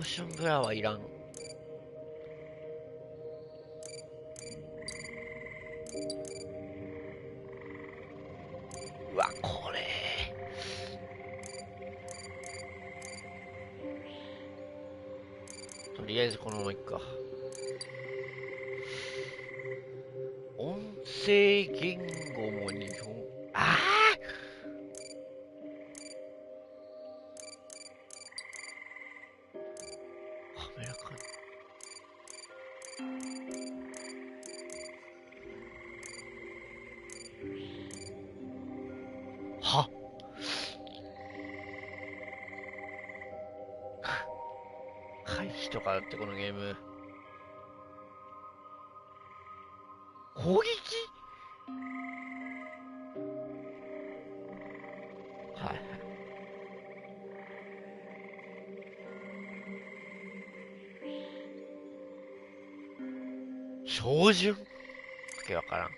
ーションブラはいらん。うわ、これ。とりあえずこのままいくか。音声言語も日本。ああカメラか。は回避とかだってこのゲーム。攻撃はいはい。照準わけわからん。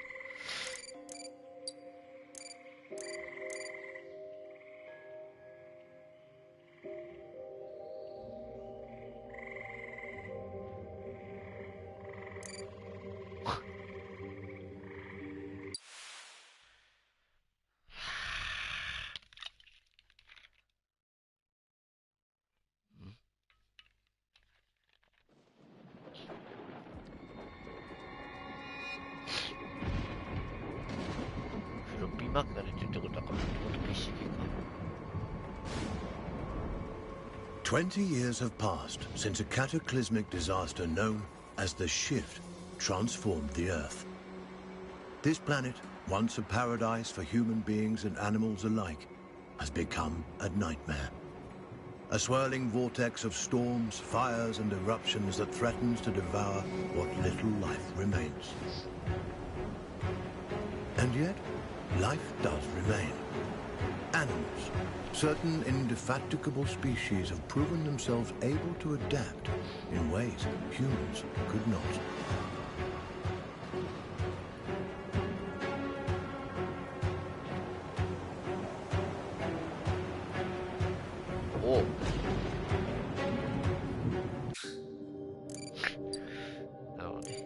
フロッピーマークが出てるってことはこれってこと PC ゲーか。20 years have passed since a cataclysmic disaster known as the Shift transformed the Earth. This planet, once a paradise for human beings and animals alike, has become a nightmare. A swirling vortex of storms, fires, and eruptions that threatens to devour what little life remains. And yet, life does remain. Animals, certain indefatigable species have proven themselves able to adapt in ways humans could not. Oh. なるほどね。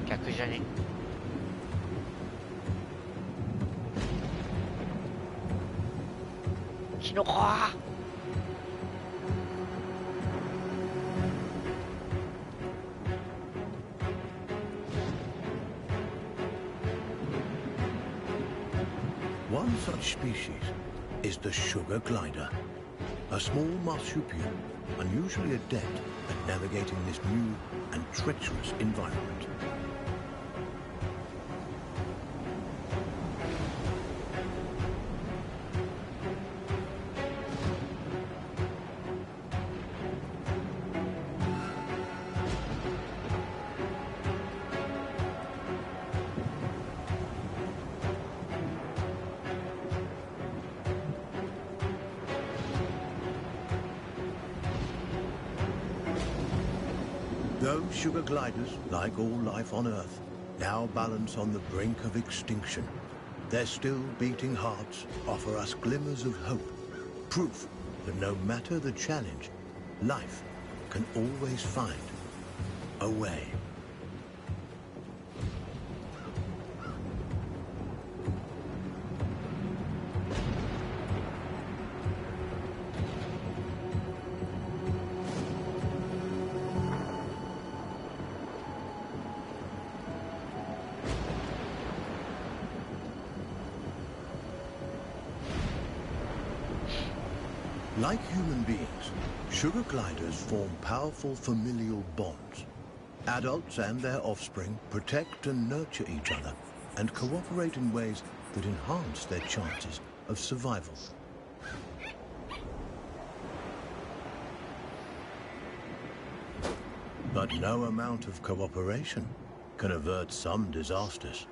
逆じゃね。キノコー。One such species is the sugar glider, a small marsupial unusually adept at navigating this new and treacherous environment. Though sugar gliders, like all life on Earth, now balance on the brink of extinction, their still beating hearts offer us glimmers of hope, proof that no matter the challenge, life can always find a way. Like human beings, sugar gliders form powerful familial bonds. Adults and their offspring protect and nurture each other and cooperate in ways that enhance their chances of survival. But no amount of cooperation can avert some disasters.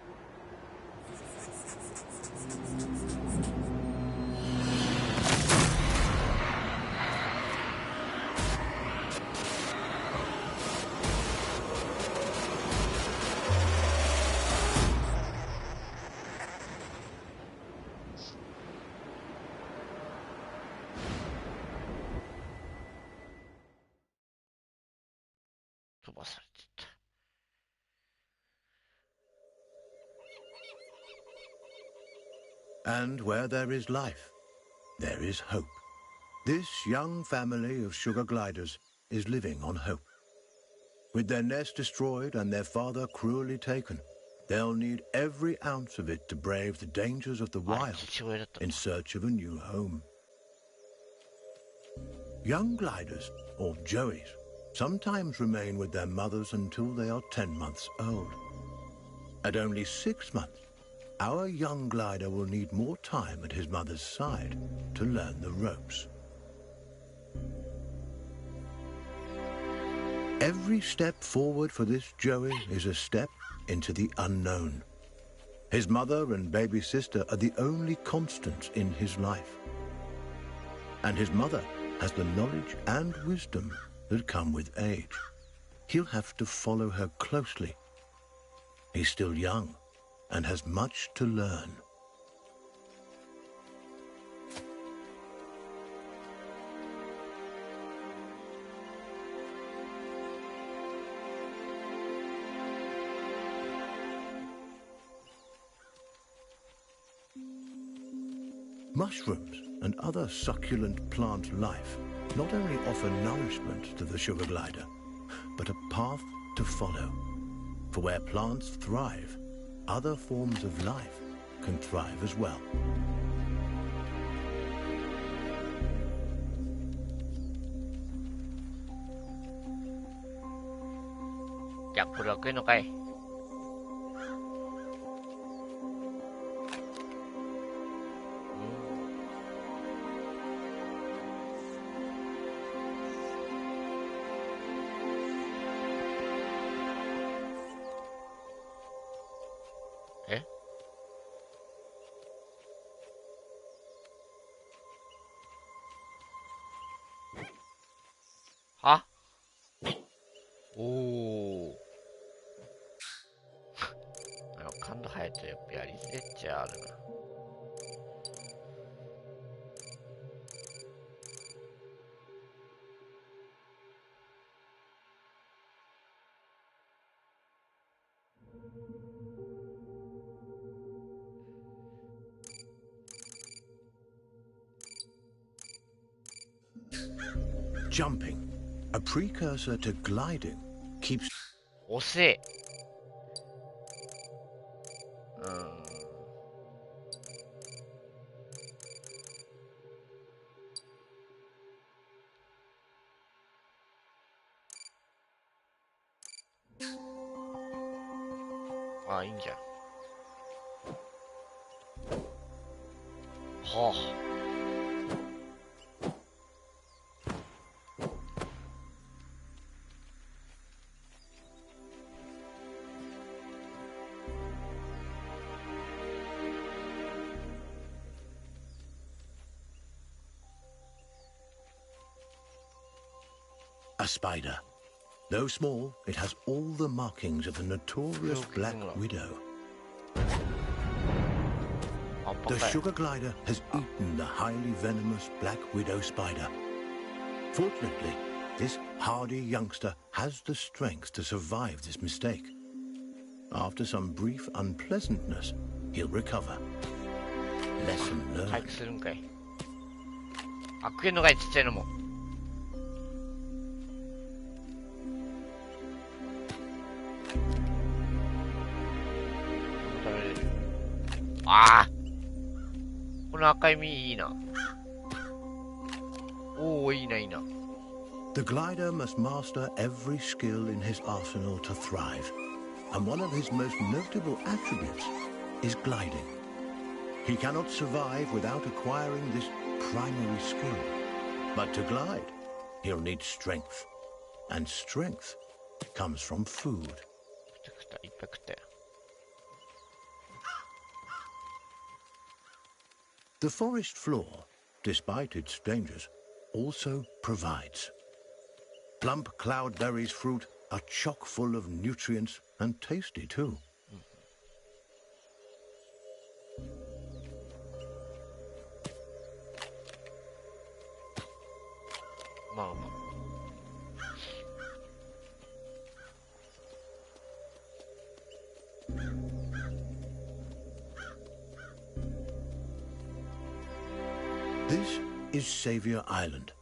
And where there is life, there is hope. This young family of sugar gliders is living on hope. With their nest destroyed and their father cruelly taken, they'll need every ounce of it to brave the dangers of the wild in search of a new home. Young gliders, or joeys, sometimes remain with their mothers until they are 10 months old. At only 6 months, our young glider will need more time at his mother's side to learn the ropes. Every step forward for this joey is a step into the unknown. His mother and baby sister are the only constants in his life. And his mother has the knowledge and wisdom that come with age. He'll have to follow her closely. He's still young and has much to learn. Mushrooms and other succulent plant life not only offer nourishment to the sugar glider, but a path to follow. For where plants thrive, other forms of life can thrive as well. じゃあこれは食えんのかい。え？は？おお。感度早いとやっぱやりづれっちゃあるな。Jumping, a precursor to gliding, keeps... 遅え。ああ、いいんじゃん。はあ。A spider. Though small, it has all the markings of the notorious Black Widow. The sugar glider has eaten the highly venomous Black Widow spider. Fortunately, this hardy youngster has the strength to survive this mistake. After some brief unpleasantness, he'll recover. Lesson 回 learned. 復するんかい。あ、食えんのかい、ちっちゃいのも。食べれる。ああ、この赤い実いいな。おお、いいな、いいな。The glider must master every skill in his arsenal to thrive, and one of his most notable attributes is gliding. He cannot survive without acquiring this primary skill. But to glide, he'll need strength, and strength comes from food. 食った、いっぱい食ったよ。The forest floor, despite its dangers, also provides. Plump cloudberries fruit are chock full of nutrients and tasty too. まあまあ。This is Savior Island,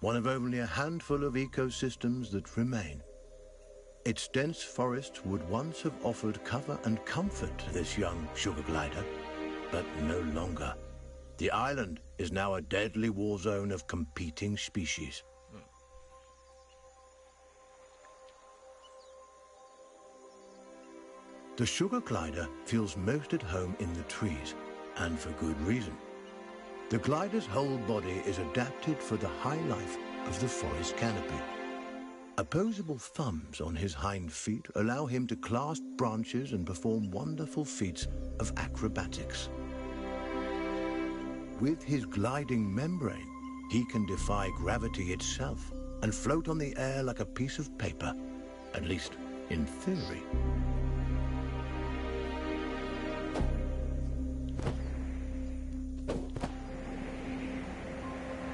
one of only a handful of ecosystems that remain. Its dense forests would once have offered cover and comfort to this young sugar glider, but no longer. The island is now a deadly war zone of competing species. The sugar glider feels most at home in the trees, and for good reason. The glider's whole body is adapted for the high life of the forest canopy. Opposable thumbs on his hind feet allow him to clasp branches and perform wonderful feats of acrobatics. With his gliding membrane, he can defy gravity itself and float on the air like a piece of paper, at least in theory.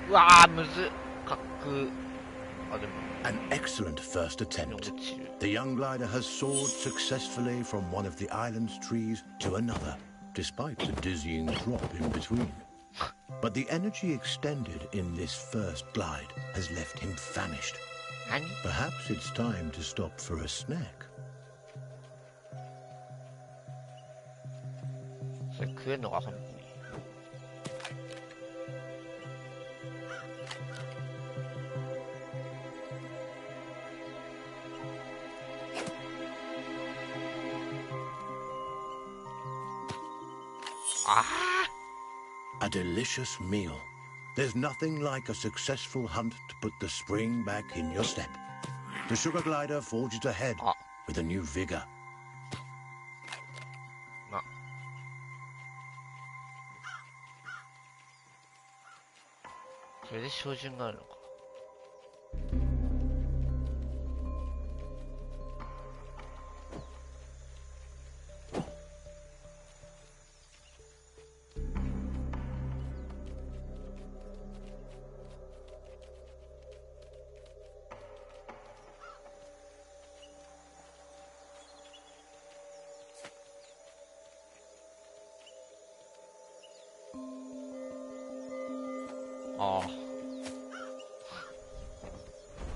うわー、むずっ。滑空。あ、でも。An excellent first attempt. The young glider has soared successfully from one of the island's trees to another, despite the dizzying drop in between. But the energy extended in this first glide has left him famished. Perhaps it's time to stop for a snack. それ食えんのか、本当に。A delicious meal. There's nothing like a successful hunt to put the spring back in your step. The sugar glider forges ahead with a new vigor. それで照準があるのか。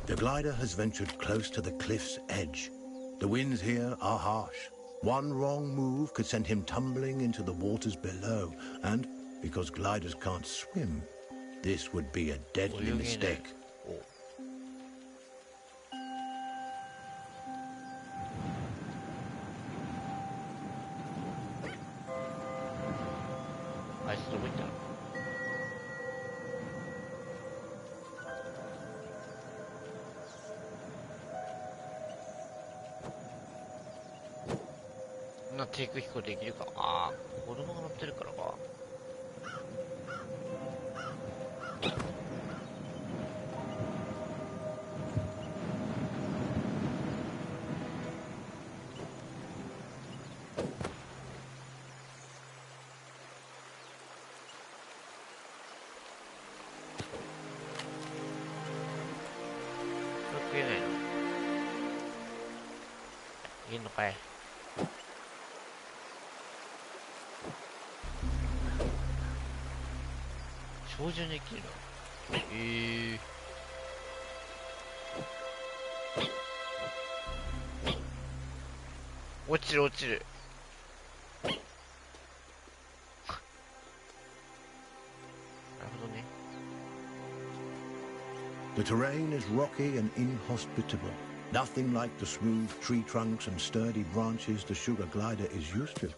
The glider has ventured close to the cliff's edge. The winds here are harsh. One wrong move could send him tumbling into the waters below, and because gliders can't swim, this would be a deadly mistake.低空飛行できるか。ああ、子供が乗ってるからか。これ食えないの？いいのかい。標準できるの？落ちる落ちる。なるほどね。The terrain is rocky and inhospitable. Nothing like the smooth tree trunks and sturdy branches the sugar glider is used to.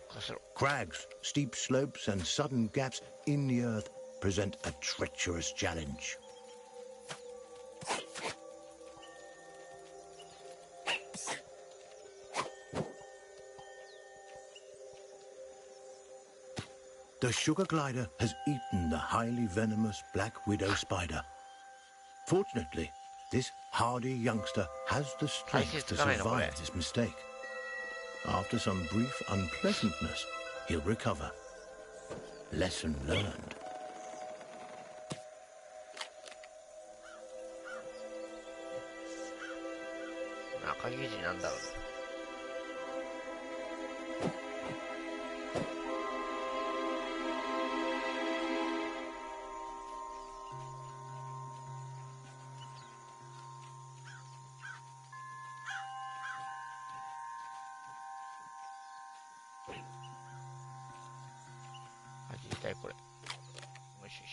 Crags, steep slopes, and sudden gaps in the earth present a treacherous challenge. The sugar glider has eaten the highly venomous black widow spider. Fortunately, this hardy youngster has the strength to survive this mistake. After some brief unpleasantness, he'll recover. Lesson learned. 赤ゲージなんだろう。走りたいこれ。よしよし。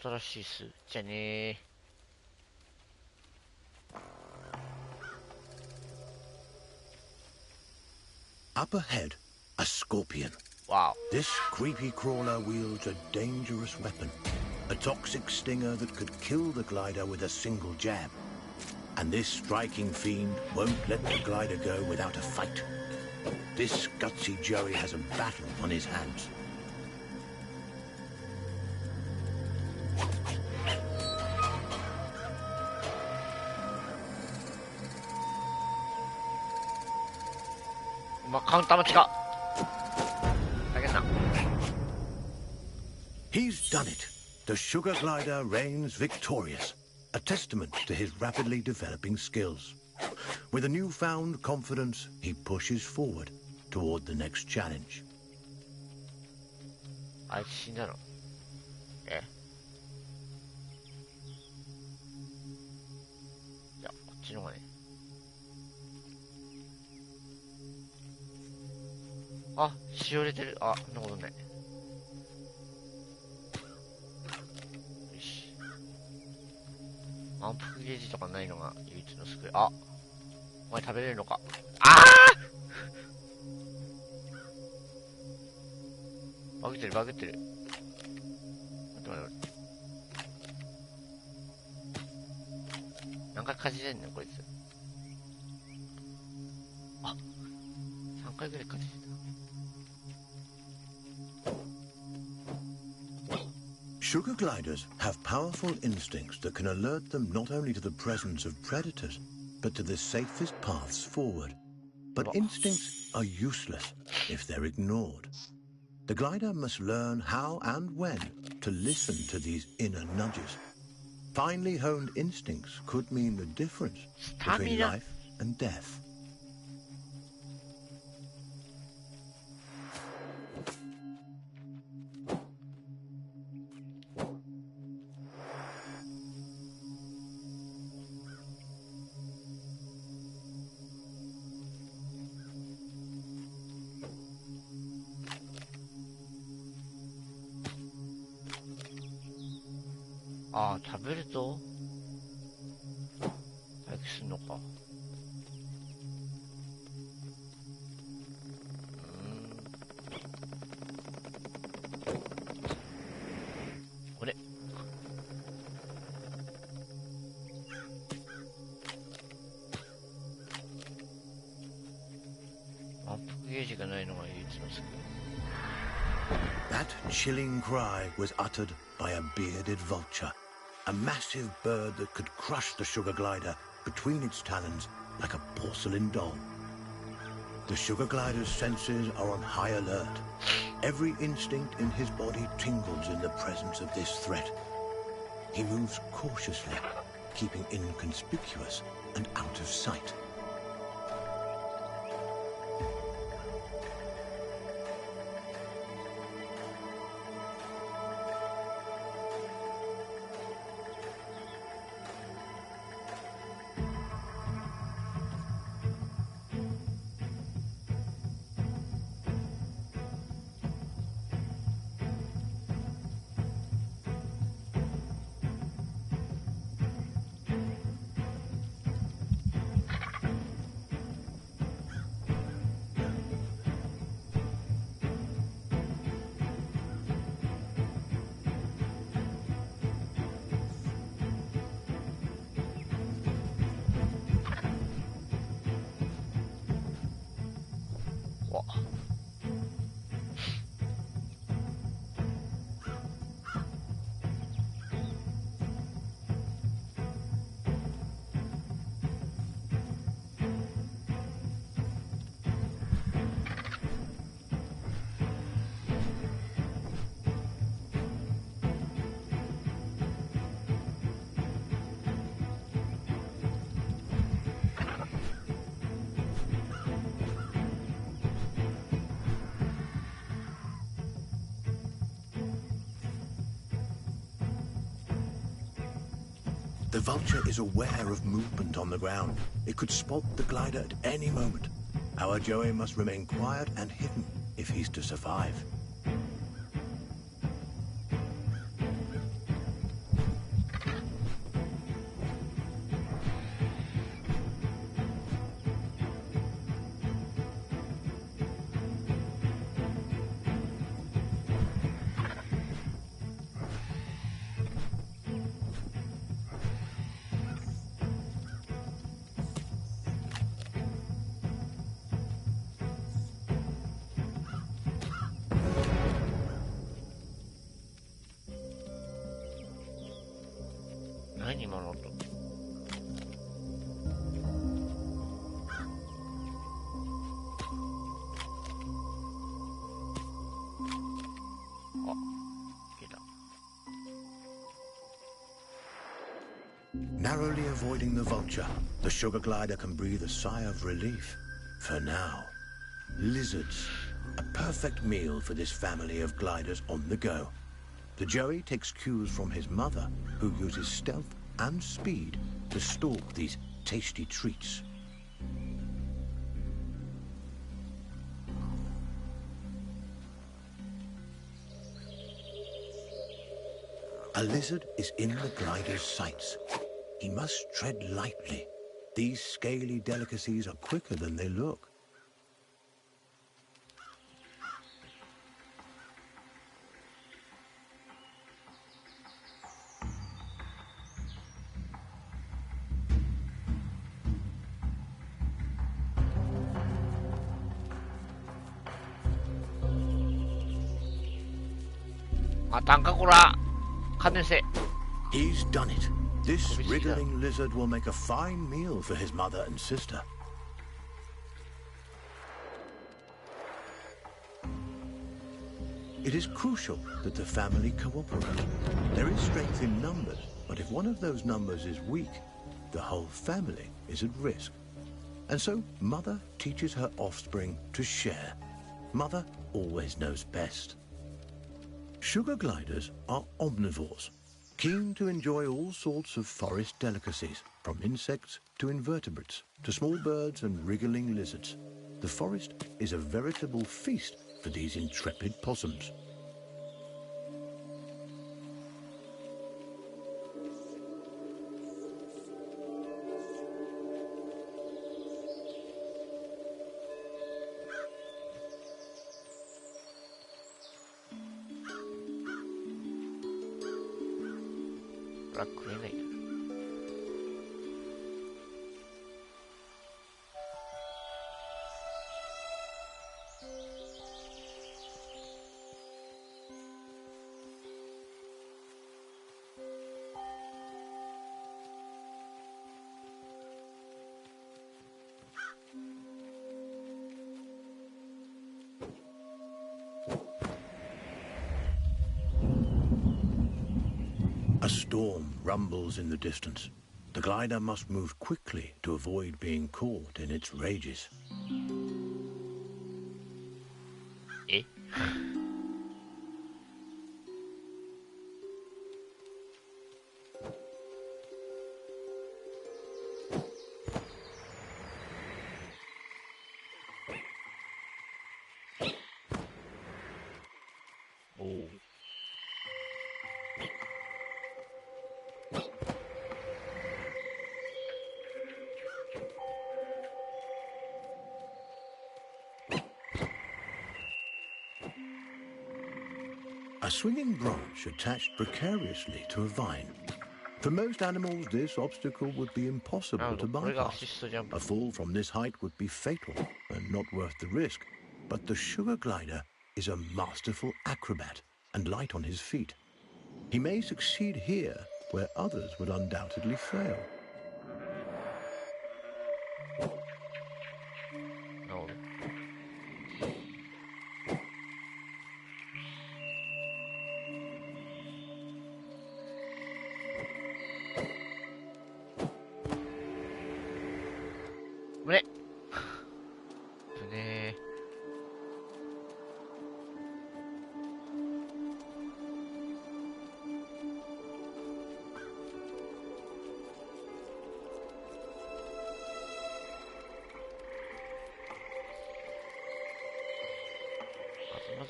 新しいっす。じゃあねー。Up ahead, a scorpion. Wow. This creepy crawler wields a dangerous weapon. A toxic stinger that could kill the glider with a single jab. And this striking fiend won't let the glider go without a fight. This gutsy Joey has a battle on his hands. He's done it. The sugar glider reigns victorious, a testament to his rapidly developing skills. With a newfound confidence, he pushes forward toward the next challenge. あいつ死んだの？え？いや、こっちの方がね。あ、しおれてる。あ、そんなことない。よし。満腹ゲージとかないのが唯一の救い。あ、お前食べれるのか。ああバグってるバグってる。待って待って待って。何回かじれんのこいつ。あ、3回ぐらいかじれた。Sugar gliders have powerful instincts that can alert them not only to the presence of predators, but to the safest paths forward. But instincts are useless if they're ignored. The glider must learn how and when to listen to these inner nudges. Finely honed instincts could mean the difference between life and death.ああ、食べると回復するのか。これ満腹ゲージがないのが唯一の救い。 That chilling cry was uttered by a bearded vulture, a massive bird that could crush the sugar glider between its talons like a porcelain doll. The sugar glider's senses are on high alert. Every instinct in his body tingles in the presence of this threat. He moves cautiously, keeping inconspicuous and out of sight. The vulture is aware of movement on the ground. It could spot the glider at any moment. Our Joey must remain quiet and hidden if he's to survive.何今の音。あ、いけた。Narrowly avoiding the vulture, the sugar glider can breathe a sigh of relief. For now. Lizards. A perfect meal for this family of gliders on the go. The Joey takes cues from his mother, who uses stealth and speed to stalk these tasty treats. A lizard is in the glider's sights. He must tread lightly. These scaly delicacies are quicker than they look. He's done it. This wriggling lizard will make a fine meal for his mother and sister. It is crucial that the family cooperate. There is strength in numbers, but if one of those numbers is weak, the whole family is at risk. And so, Mother teaches her offspring to share. Mother always knows best. Sugar gliders are omnivores, keen to enjoy all sorts of forest delicacies, from insects to invertebrates, to small birds and wriggling lizards. The forest is a veritable feast for these intrepid possums. A storm rumbles in the distance. The glider must move quickly to avoid being caught in its rages. Eh? Oh. A swinging branch attached precariously to a vine. For most animals, this obstacle would be impossible to bypass. A fall from this height would be fatal and not worth the risk. But the sugar glider is a masterful acrobat and light on his feet. He may succeed here where others would undoubtedly fail. No.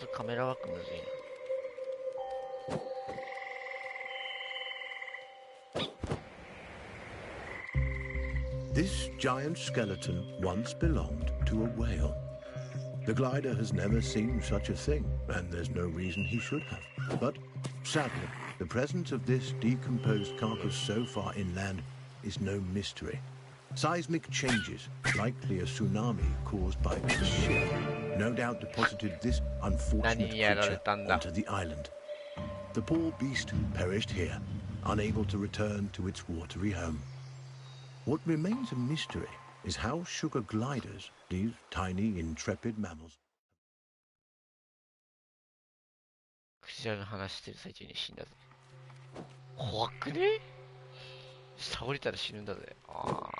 ずカメラワークむずいな。This giant skeleton once belonged to a whale. The glider has never seen such a thing, and there's no reason he should have. But, sadly, the presence of this decomposed carcass so far inland is no mystery. Seismic changes, likely a tsunami caused by the ship, no doubt deposited this unfortunate creature onto the island. The poor beast perished here, unable to return to its watery home. What remains a mystery is how sugar gliders, these tiny, intrepid mammals. クジラの話してる最中に死んだぜ。怖くね？下降りたら死ぬんだぜ。ああ。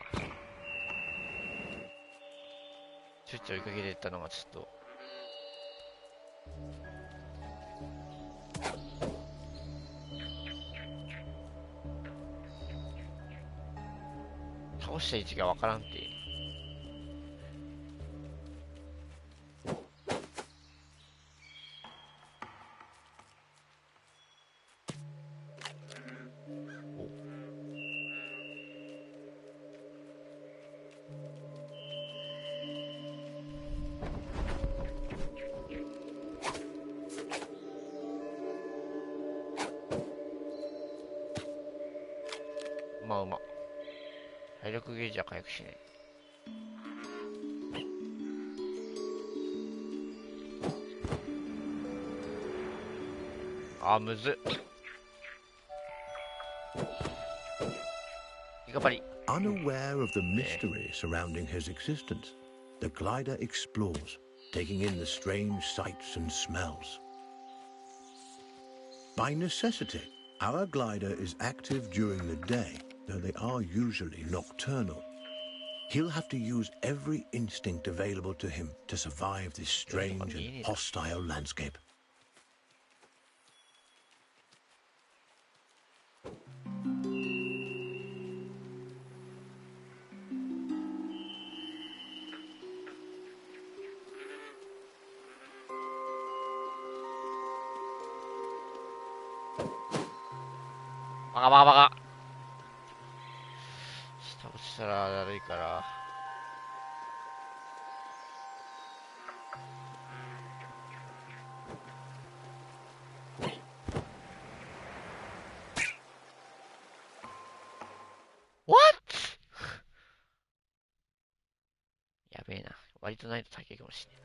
ちょいちょい追いかけてったのがちょっと。倒した位置がわからんっていう。うま。体力ゲージは回復しない。あー、むずっ。頑張り。Unaware of the mystery surrounding his existence, the glider explores, taking in the strange sights and smells. By necessity, our glider is active during the day, though they are usually nocturnal. He'll have to use every instinct available to him to survive this strange and hostile landscape.バカ。下落ちたらだるいから。What? やべえな。割とないと高いかもしれない。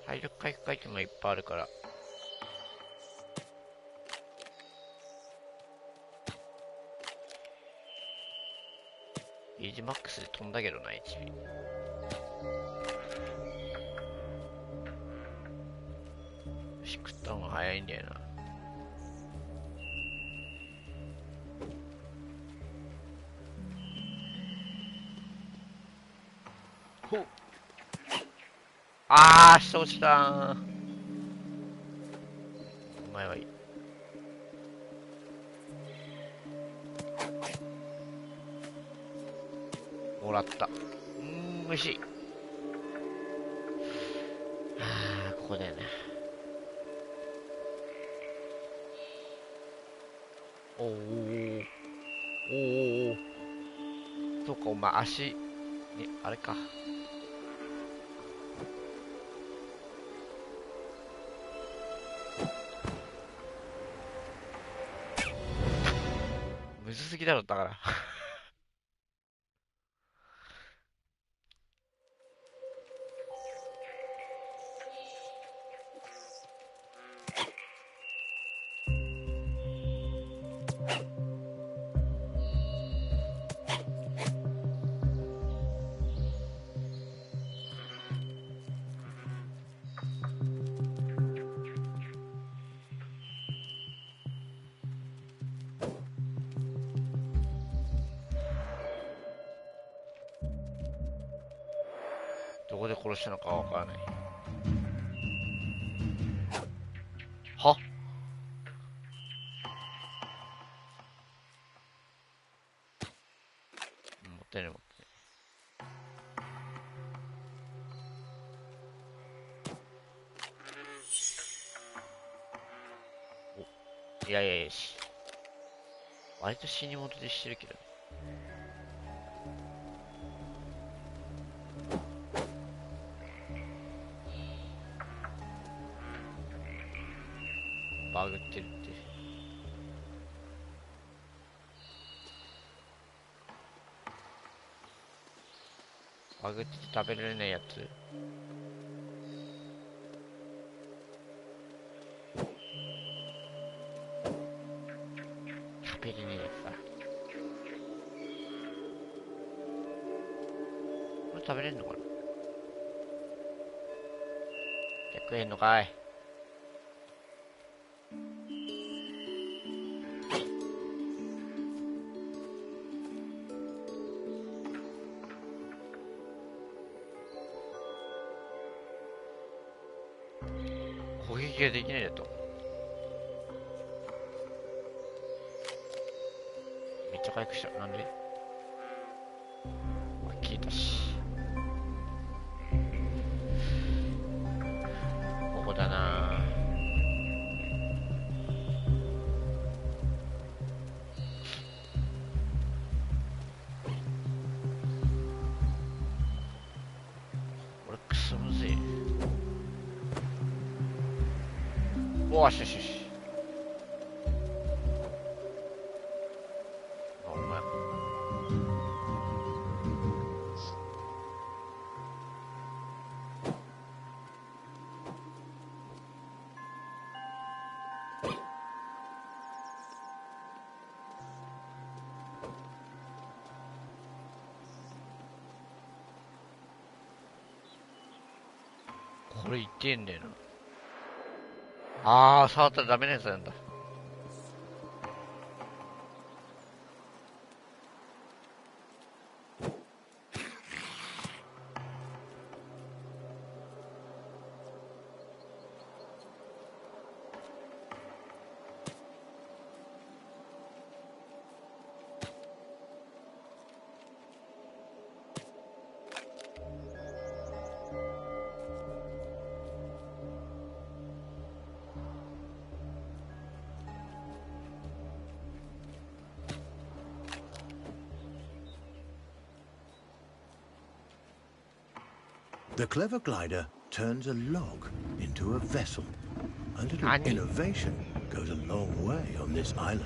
体力回復アイテムがいっぱいあるから。ゲージマックスで飛んだけどな、HP。食った方が早いんだよな。ほっ。あー、下落ちたー。お前はいい。もらった。美味しい。あー、ここだよね。おー。そうか、お前足、ね、あれか。むずすぎだろ、だから。どこで殺したのかわからない。はいやいやいや割と死に戻りしてるけどね。バグってるって。バグってて食べられないやつ。食べれねえやつだ。これ食べれんのかな。食えんのかい。攻撃ができないだと。めっちゃ回復した。なんで消えたし。ここだな。これクソむずい。おーしよしよし。あ、お前これ言ってんだよな。あー、触ったらダメなやつなんだ。The clever glider turns a log into a vessel. A little Annie. innovation goes a long way on this island.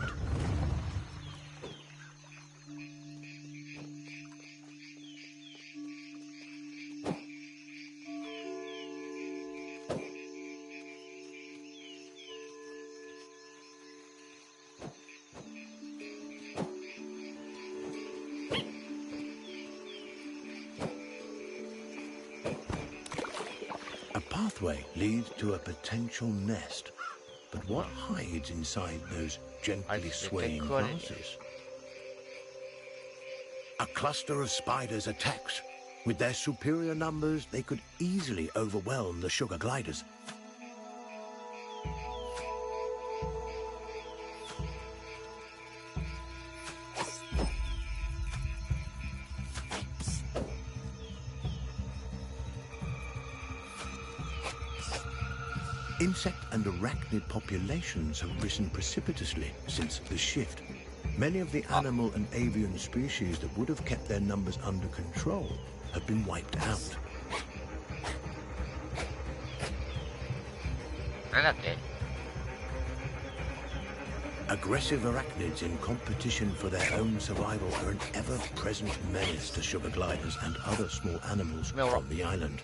A pathway leads to a potential nest, but what hides inside those gently swaying grasses? A cluster of spiders attacks. With their superior numbers, they could easily overwhelm the sugar gliders. Insect and arachnid populations have risen precipitously since the shift. Many of the animal and avian species that would have kept their numbers under control have been wiped out. なんだって。 Aggressive arachnids in competition for their own survival are an ever-present menace to sugar gliders and other small animals on the island.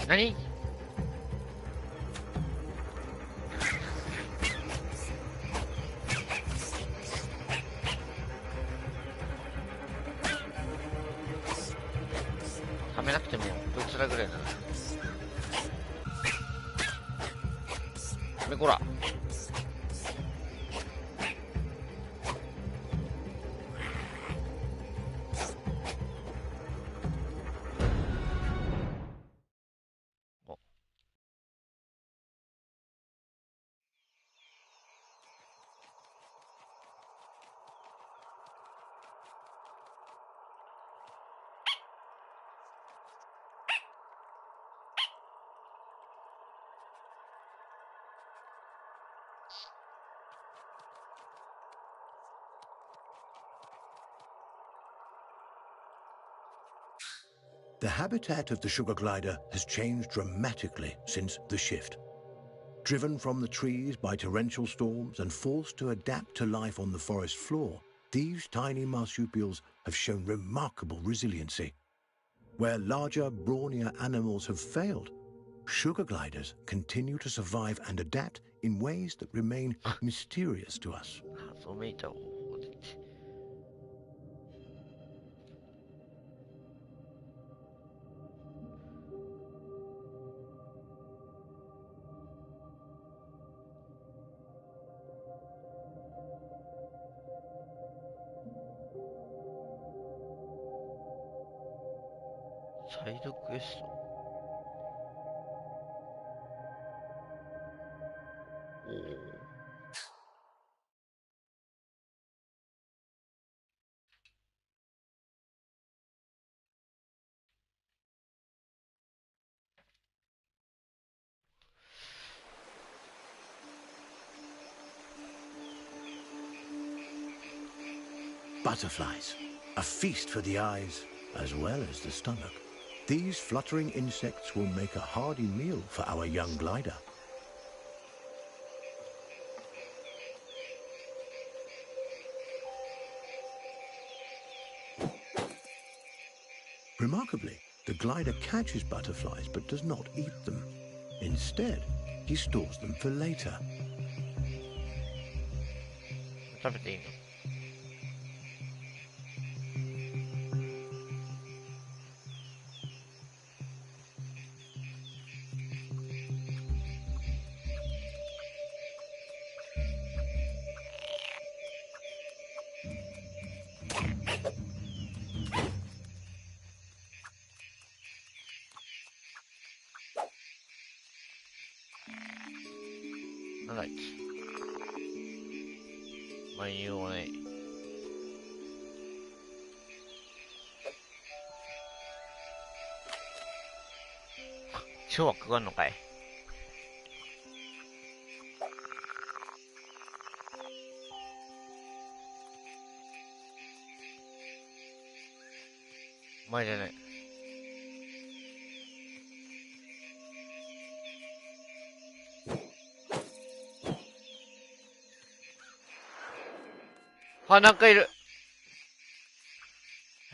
何？はめなくてもこいつらぐらいなら。はめこら。The habitat of the sugar glider has changed dramatically since the shift. Driven from the trees by torrential storms and forced to adapt to life on the forest floor, these tiny marsupials have shown remarkable resiliency. Where larger, brawnier animals have failed, sugar gliders continue to survive and adapt in ways that remain mysterious to us. 謎めいた方法で。サイドクエスト。おお。Butterflies, a feast for the eyes as well as the stomach. These fluttering insects will make a hearty meal for our young glider. Remarkably, the glider catches butterflies but does not eat them. Instead, he stores them for later. 食べていいの？なんだっけ。まあ言おうね。超はかかんのかい。前じゃない。あ、なんかいる。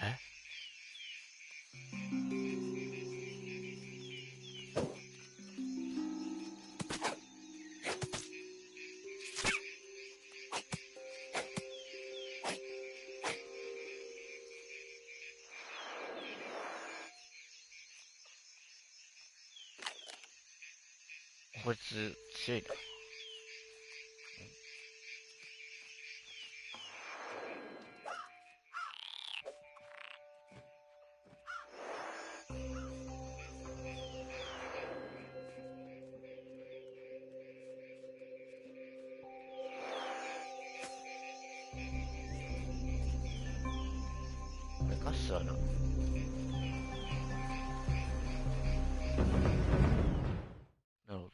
え？こいつ強いな。これガスはな。なるほど。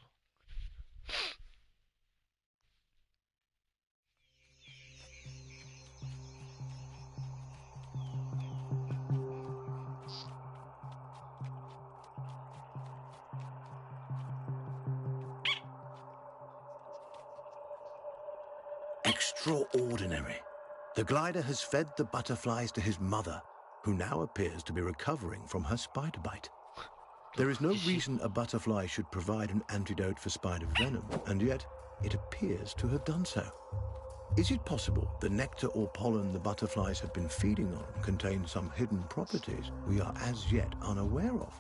Extraordinary. The glider has fed the butterflies to his mother, who now appears to be recovering from her spider bite. There is no reason a butterfly should provide an antidote for spider venom, and yet it appears to have done so. Is it possible the nectar or pollen the butterflies have been feeding on contains some hidden properties we are as yet unaware of?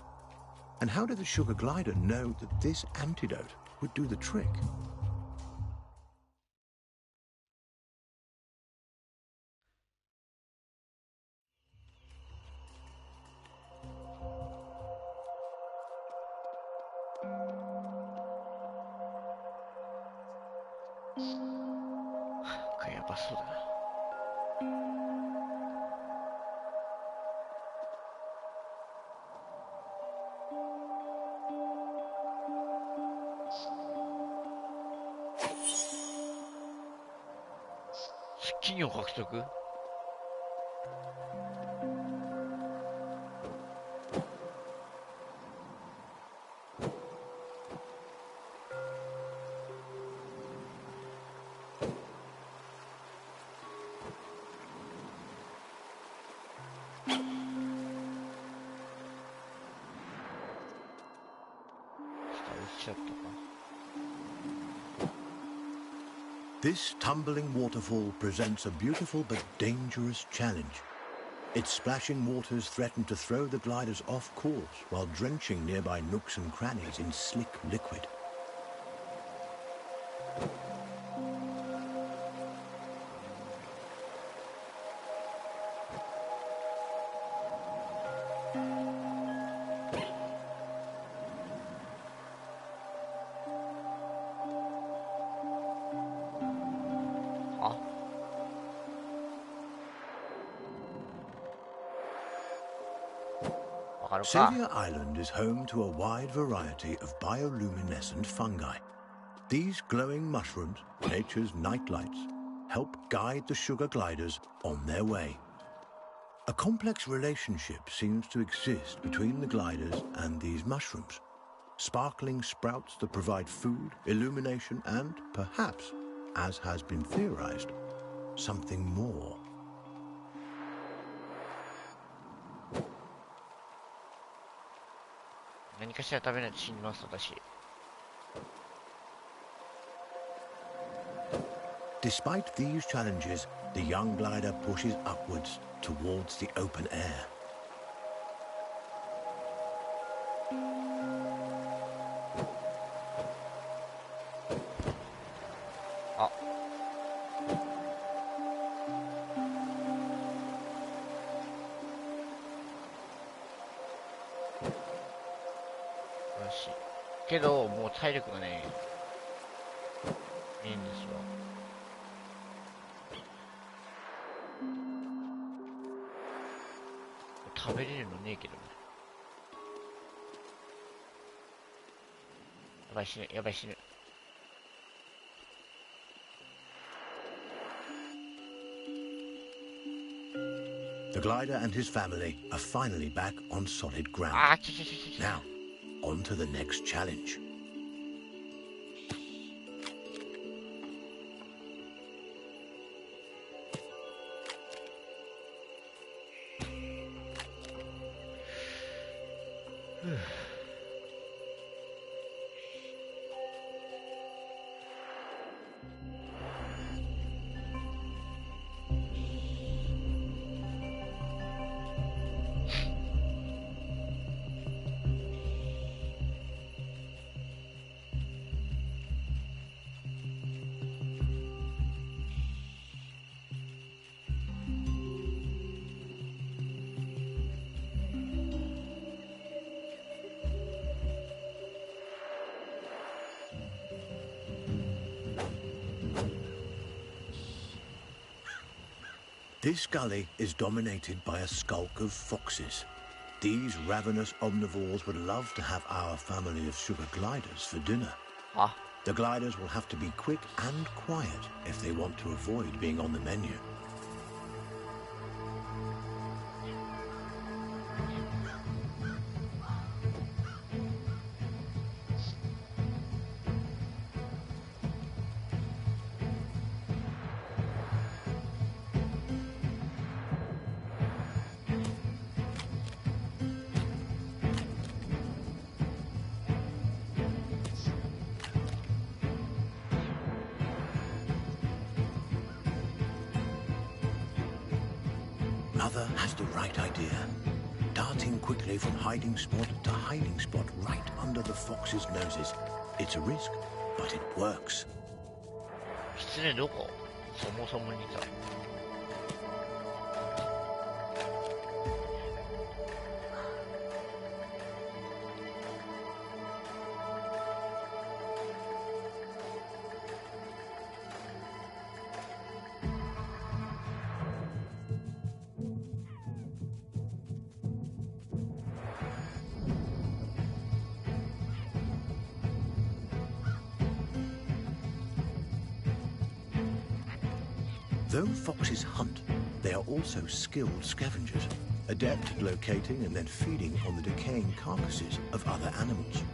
And how did the sugar glider know that this antidote would do the trick? Kayak apa sudah? Skin を獲得？ちゃったか。 This tumbling waterfall presents a beautiful but dangerous challenge. Its splashing waters threaten to throw the gliders off course while drenching nearby nooks and crannies in slick liquid. あ、わかるか。 Savior Island is home to a wide variety of bioluminescent fungi. These glowing mushrooms, nature's nightlights, help guide the sugar gliders on their way. A complex relationship seems to exist between the gliders and these mushrooms. Sparkling sprouts that provide food, illumination, and perhaps, as has been theorized, something more. 何かしら食べないと死にます、私。 Despite these challenges, the young glider pushes upwards towards the open air. あ、よし。けど、もう体力がね、いいんですよ。食べれるのねえけどね。やばい死ぬ、やばい死ぬ。The glider and his family are finally back on solid ground. あー、ちょちょちょちょ。 Now, on to the next challenge. This gully is dominated by a skulk of foxes. These ravenous omnivores would love to have our family of sugar gliders for dinner. あ、 The gliders will have to be quick and quiet if they want to avoid being on the menu. Mother has the right idea. Darting quickly from hiding spot to hiding spot right under the foxes' noses. It's a risk, but it works. 狐どこ？そもそもにさ。Though foxes hunt, they are also skilled scavengers, adept at locating and then feeding on the decaying carcasses of other animals.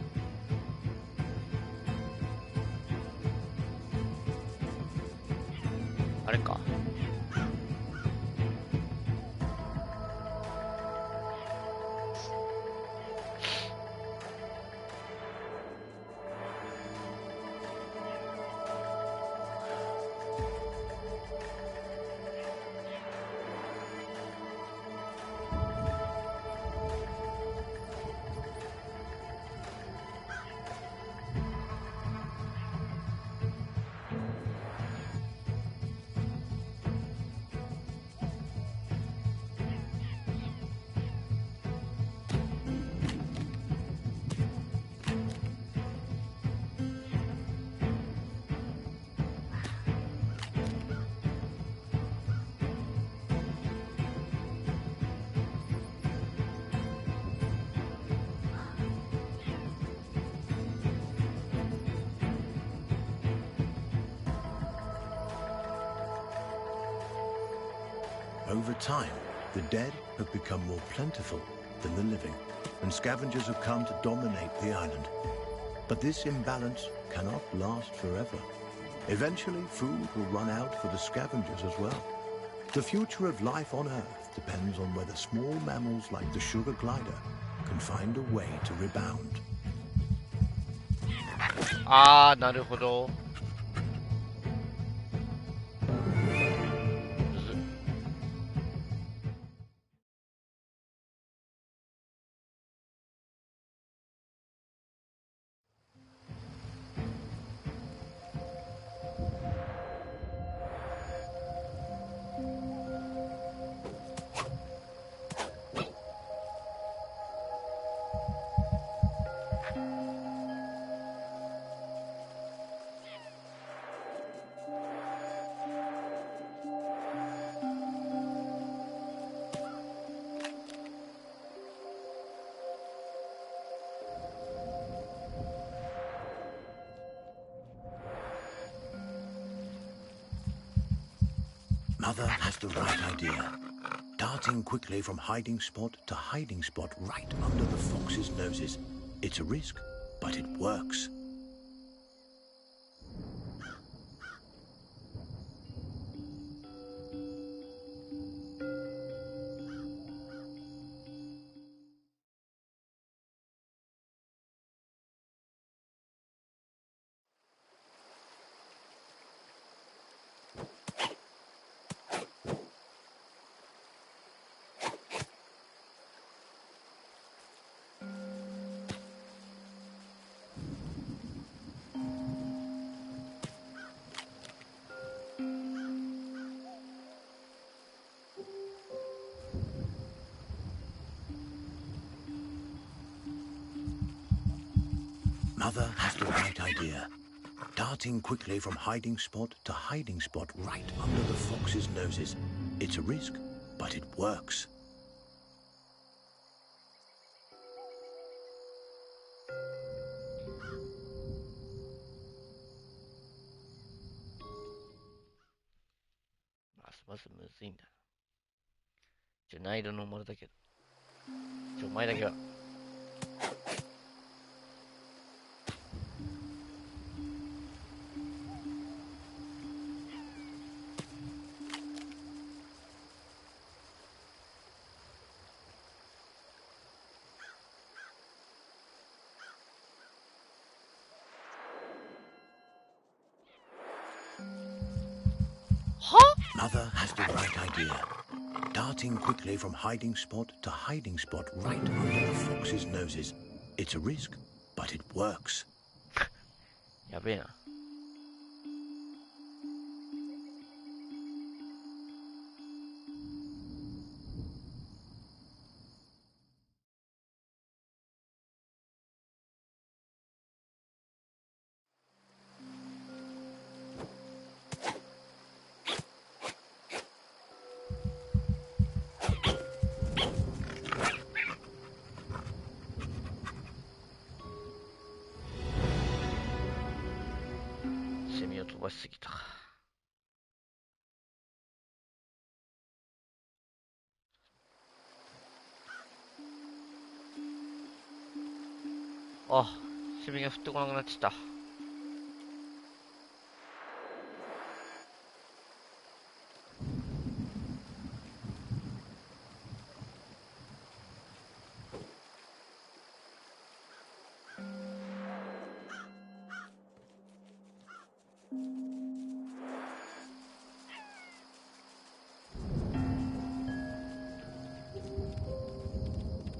あれか。Over time, the dead have become more plentiful than the living, and scavengers have come to dominate the island. But this imbalance cannot last forever. Eventually, food will run out for the scavengers as well. The future of life on Earth depends on whether small mammals like the sugar glider can find a way to rebound. あー、なるほど。むずっ。Mother has the right idea. Darting quickly from hiding spot to hiding spot right under the fox's noses. It's a risk, but it works. Mother has the right idea. Darting quickly from hiding spot to hiding spot right under the fox's noses. It's a risk, but it works.まずむずいんだな。難易度のものだけど。お前だけは。Mother has the right idea. Darting quickly from hiding spot to hiding spot right under the fox's noses. It's a risk, but it works. やべえな。セミを飛ばしすぎた。あ、セミが降ってこなくなっちゃった。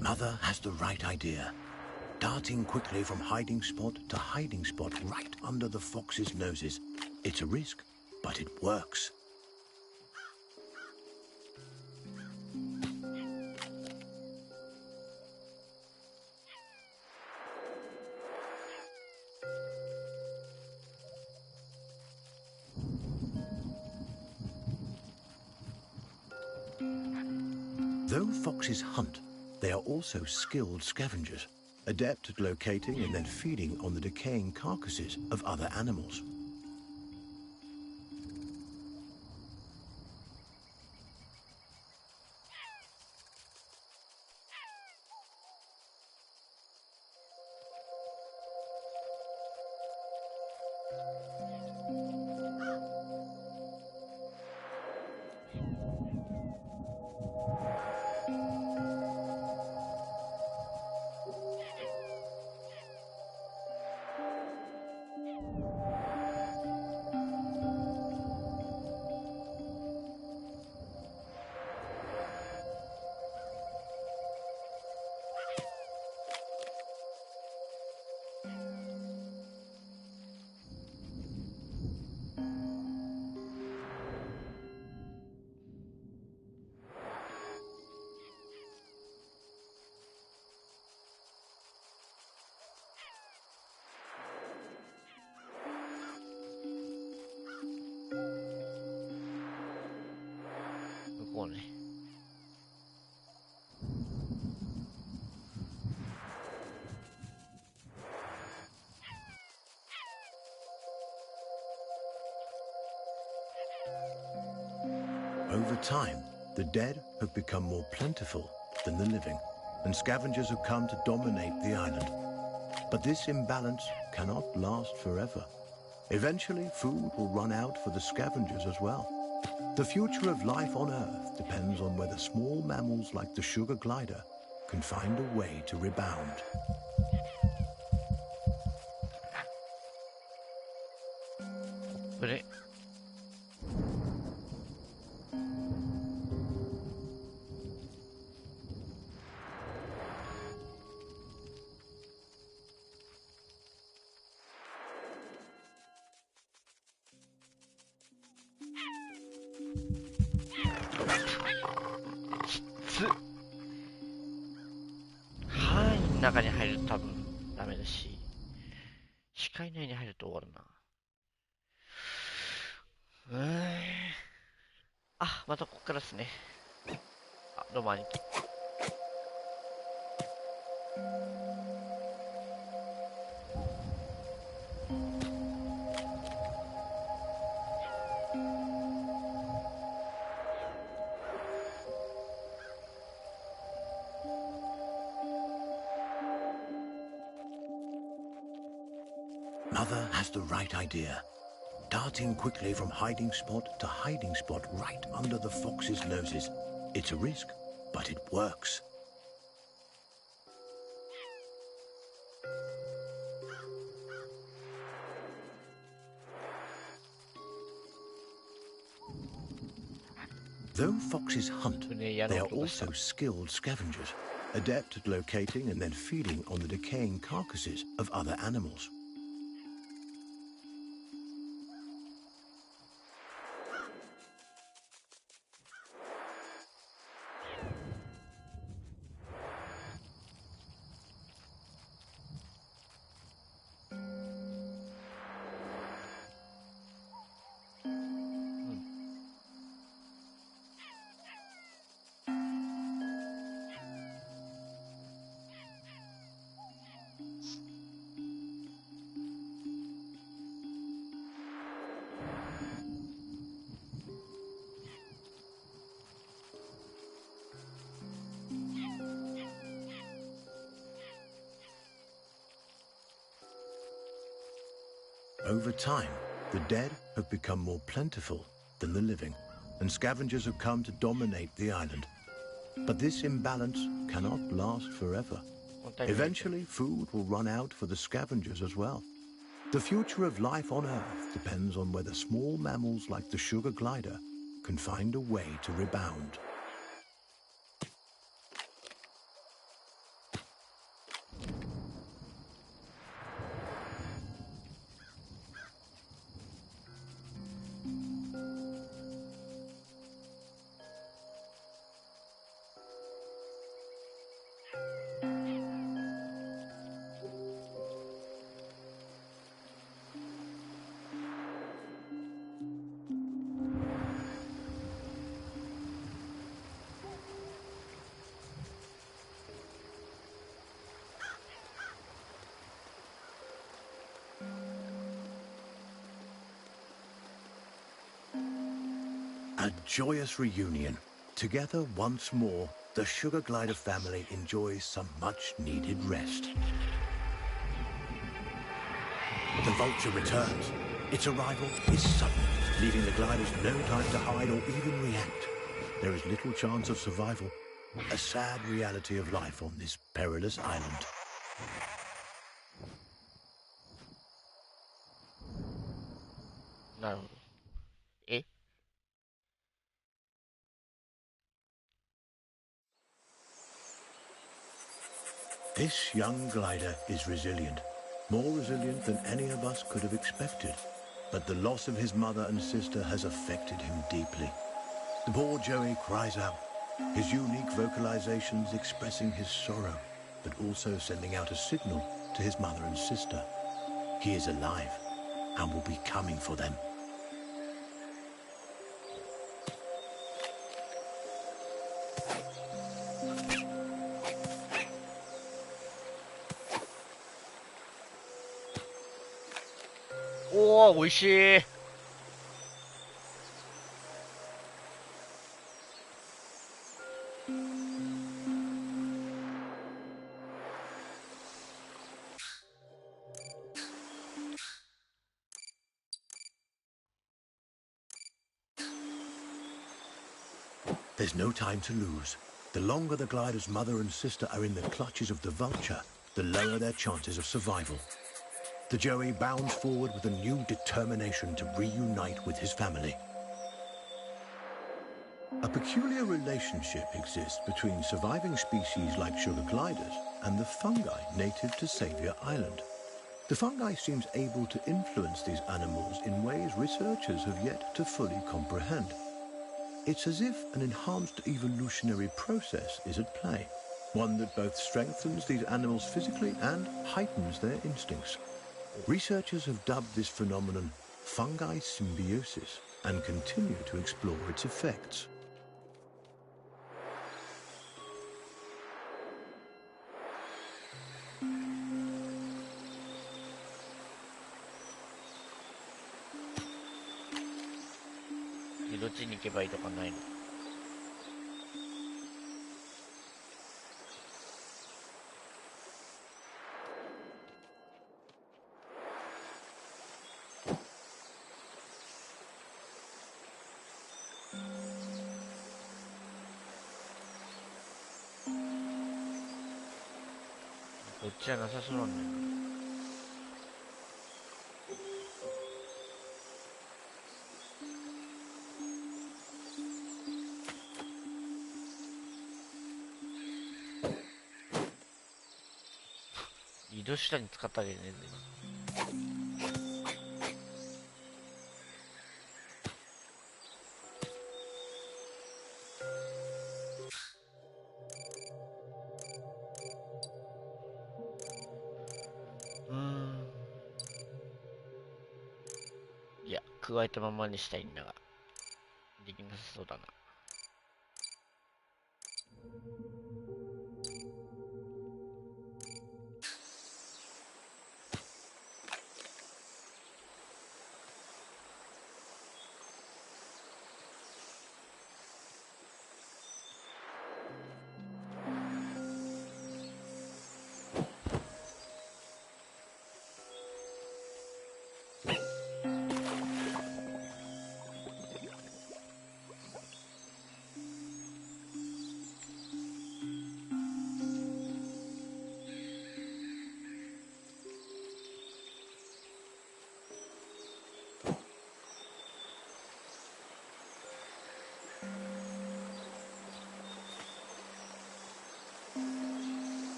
Mother has the right idea. Darting quickly from hiding spot to hiding spot right under the fox's noses. It's a risk, but it works. Though foxes hunt, they are also skilled scavengers, adept at locating and then feeding on the decaying carcasses of other animals. Over time, the dead have become more plentiful than the living, and scavengers have come to dominate the island. But this imbalance cannot last forever. Eventually, food will run out for the scavengers as well. The future of life on Earth depends on whether small mammals like the sugar glider can find a way to rebound. But it...範囲の中に入ると多分ダメだし、視界内に入ると終わるな。あ、またここからですね。あ、どうも兄貴。Mother has the right idea. Darting quickly from hiding spot to hiding spot right under the fox's noses. It's a risk, but it works. Though foxes hunt, they are also skilled scavengers, adept at locating and then feeding on the decaying carcasses of other animals. Over time, the dead have become more plentiful than the living, and scavengers have come to dominate the island. But this imbalance cannot last forever. Eventually, food will run out for the scavengers as well. The future of life on Earth depends on whether small mammals like the sugar glider can find a way to rebound. A joyous reunion. Together once more, the Sugar Glider family enjoys some much-needed rest. The vulture returns. Its arrival is sudden, leaving the gliders no time to hide or even react. There is little chance of survival, a sad reality of life on this perilous island. No. Eh? This young glider is resilient, more resilient than any of us could have expected. But the loss of his mother and sister has affected him deeply. The poor Joey cries out, his unique vocalizations expressing his sorrow, but also sending out a signal to his mother and sister. He is alive and will be coming for them. Oh, 美味しい。There's no time to lose. The longer the glider's mother and sister are in the clutches of the vulture, the lower their chances of survival. The Joey bounds forward with a new determination to reunite with his family. A peculiar relationship exists between surviving species like sugar gliders and the fungi native to Saviour Island. The fungi seems able to influence these animals in ways researchers have yet to fully comprehend. It's as if an enhanced evolutionary process is at play, one that both strengthens these animals physically and heightens their instincts. Researchers have dubbed this phenomenon fungi symbiosis and continue to explore its effects. どっちに行けばいいとかないの？こっちはなさそうなんだよな。移動手段に使ったわけじゃねえんだよ。いや、加えたままにしたいんだが、できなさそうだな。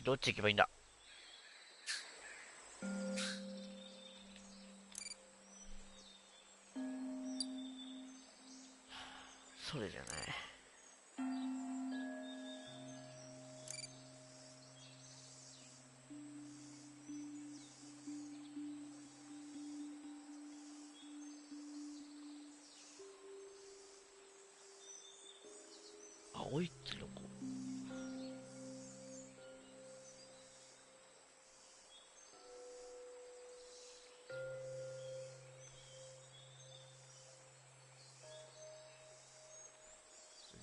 どっち行けばいいんだ？それじゃない。青いってどこ？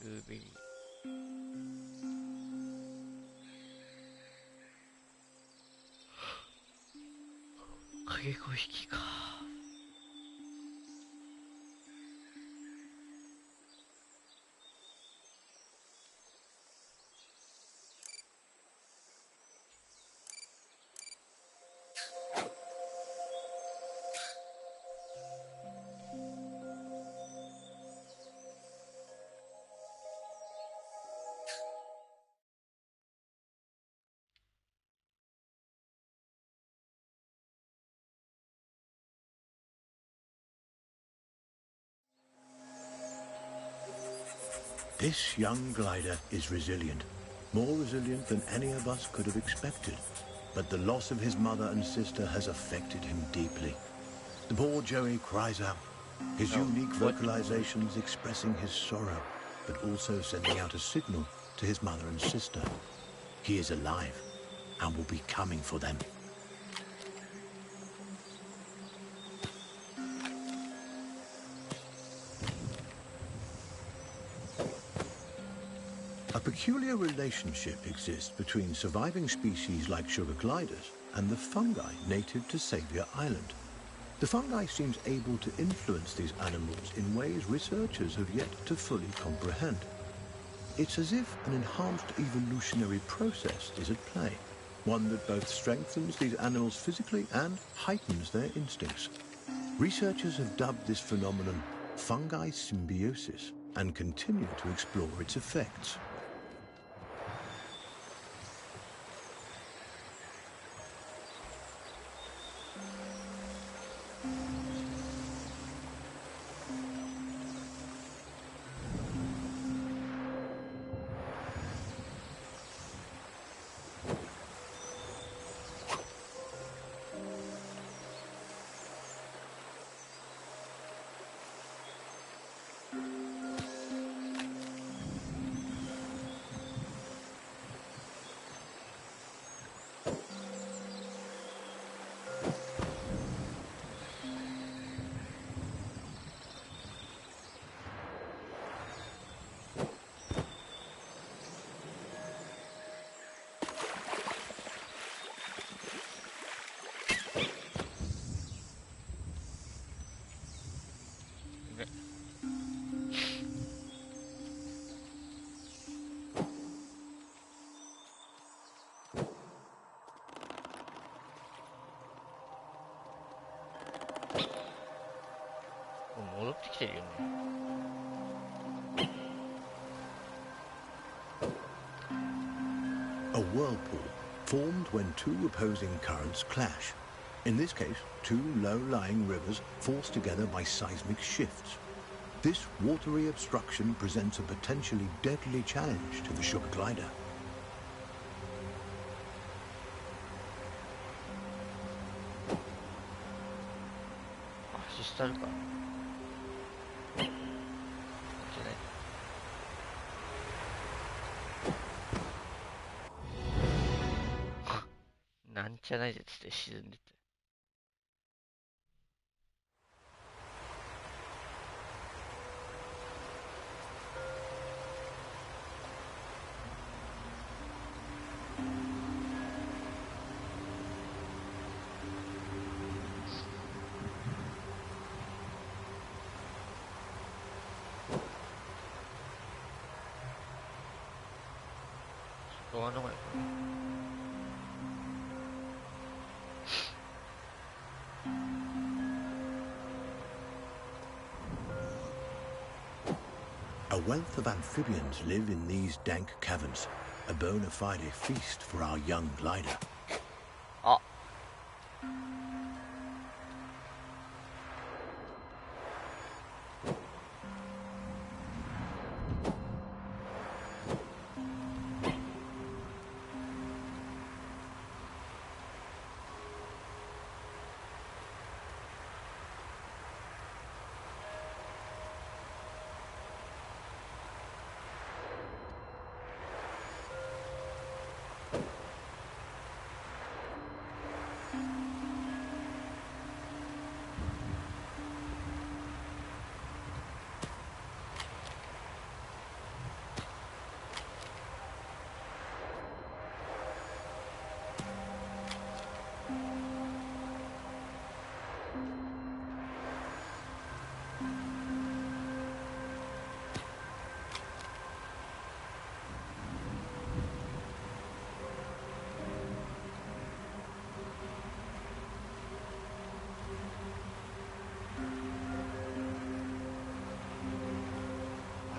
ブルーベリー。影子引きか。This young glider is resilient, more resilient than any of us could have expected. But the loss of his mother and sister has affected him deeply. The poor Joey cries out, his unique vocalizations expressing his sorrow, but also sending out a signal to his mother and sister. He is alive and will be coming for them. A peculiar relationship exists between surviving species like sugar gliders and the fungi native to Saviour Island. The fungi seems able to influence these animals in ways researchers have yet to fully comprehend. It's as if an enhanced evolutionary process is at play, one that both strengthens these animals physically and heightens their instincts. Researchers have dubbed this phenomenon fungi symbiosis and continue to explore its effects.戻ってきてるよね。A whirlpool formed when two opposing currents clash. In this case, two low-lying rivers forced together by seismic shifts. This watery obstruction presents a potentially deadly challenge to the sugar glider. Assist なんじゃないぜっつって沈んでって。外側の方がいいかな。A wealth of amphibians live in these dank caverns, a bona fide feast for our young glider. あ、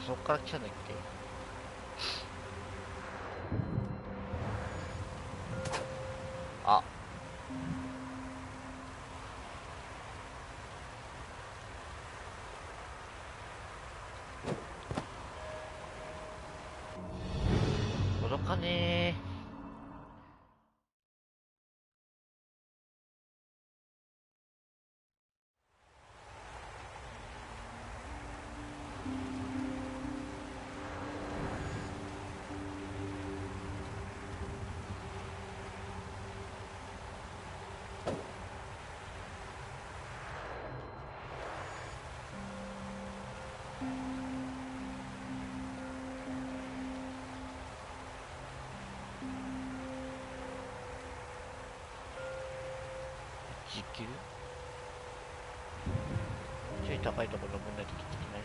そっから来たんだっけ。あ、届かねえ。10キルちょい高いところ登んないときつくない？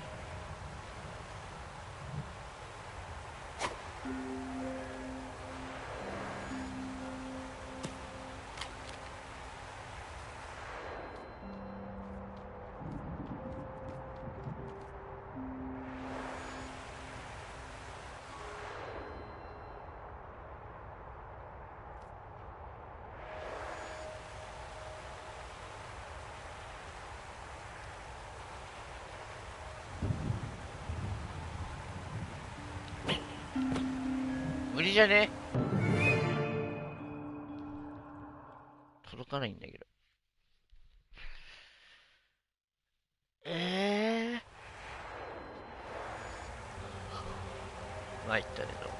無理じゃね？届かないんだけど。参ったねと。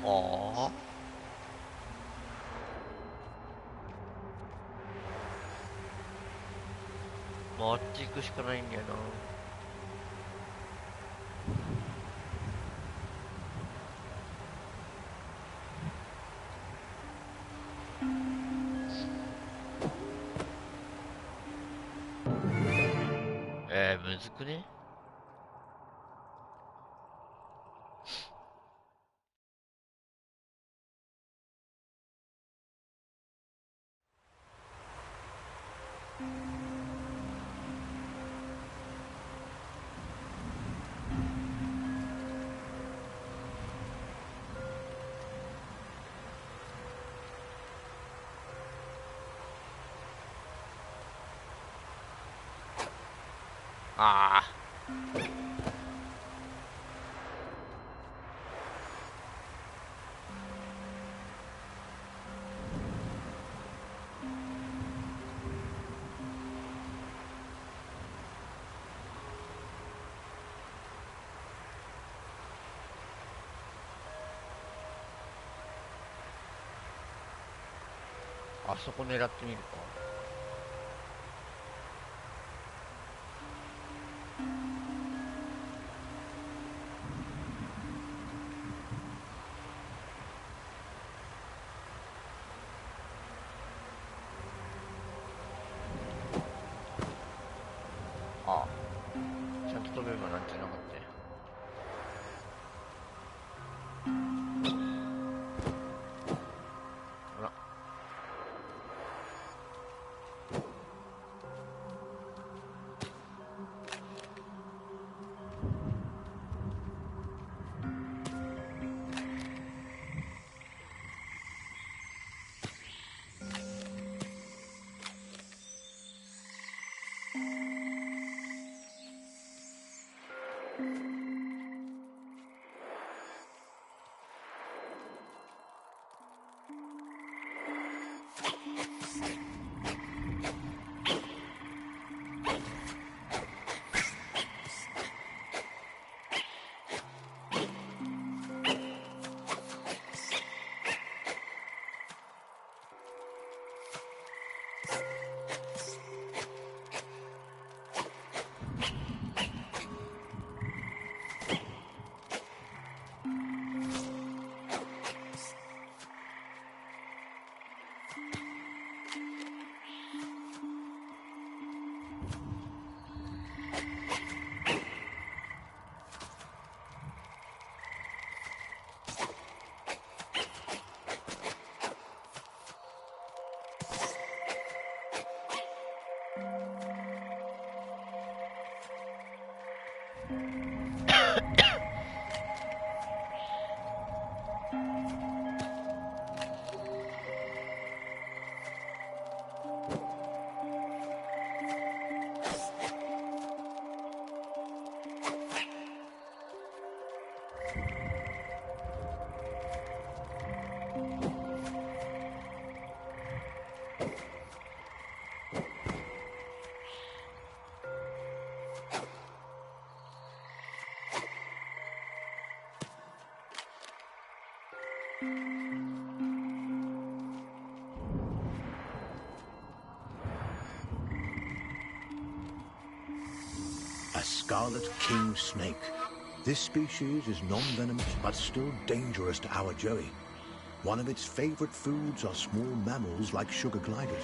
はあ、回っていくしかないんだよな。むずくね？ああ。あそこ狙ってみるか。ああ、ちゃんと飛べばなんてなかったよ。ほら。scarlet king snake. This species is non-venomous but still dangerous to our Joey. One of its favorite foods are small mammals like sugar gliders.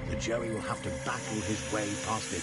The Joey will have to battle his way past it.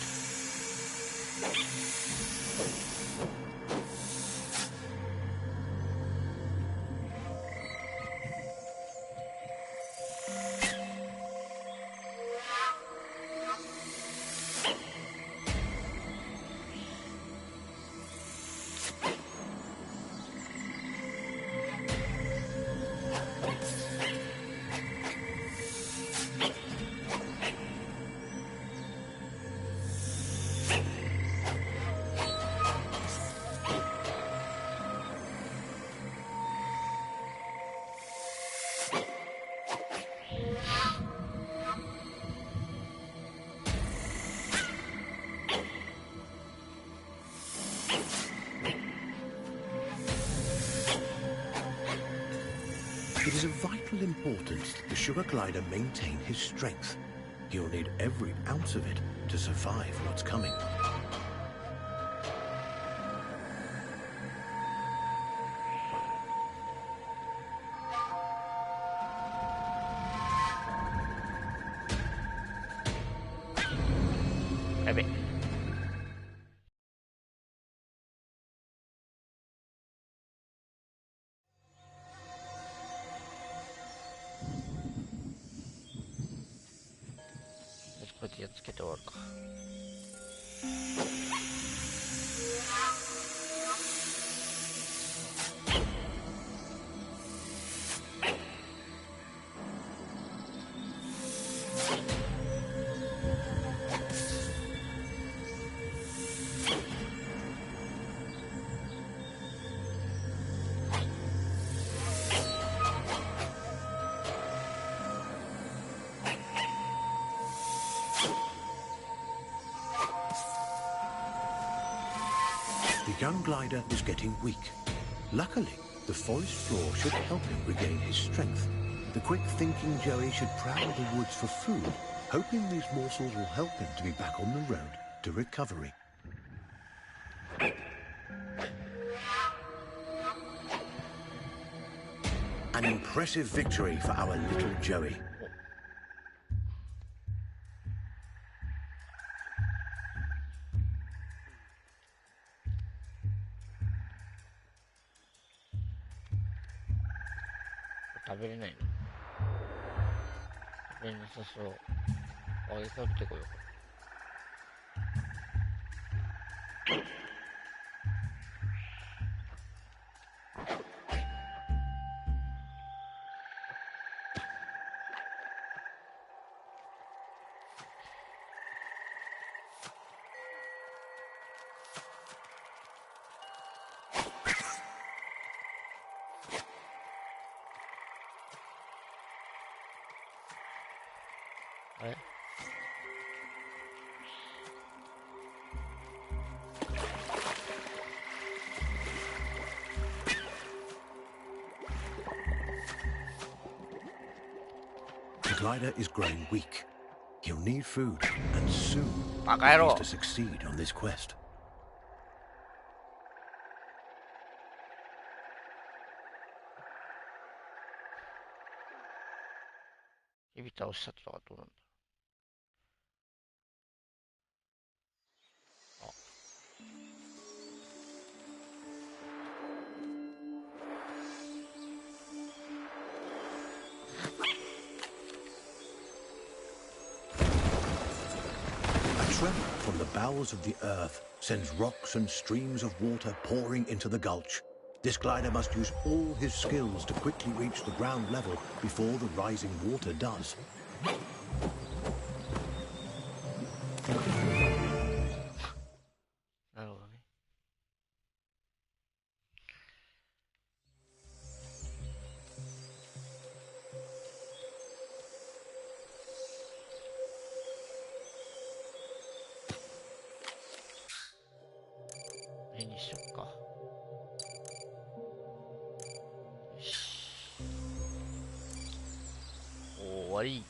It is of vital importance that the sugar glider maintain his strength. He'll need every ounce of it to survive what's coming.これでやっつけて終わるか。The young glider is getting weak. Luckily, the forest floor should help him regain his strength. The quick-thinking Joey should prowl the woods for food, hoping these morsels will help him to be back on the road to recovery. An impressive victory for our little Joey. 食べれないの？食べれなさそう。あ、餌食ってこよう。あれThe glider is growing weak. He'll need food, and soon, バカ野 if 郎 he's to succeed on this quest. 指倒したとかどうなんだ。A tremor from the bowels of the earth sends rocks and streams of water pouring into the gulch. This glider must use all his skills to quickly reach the ground level before the rising water does. なるほどね。絵にしよっか。よし。終わり。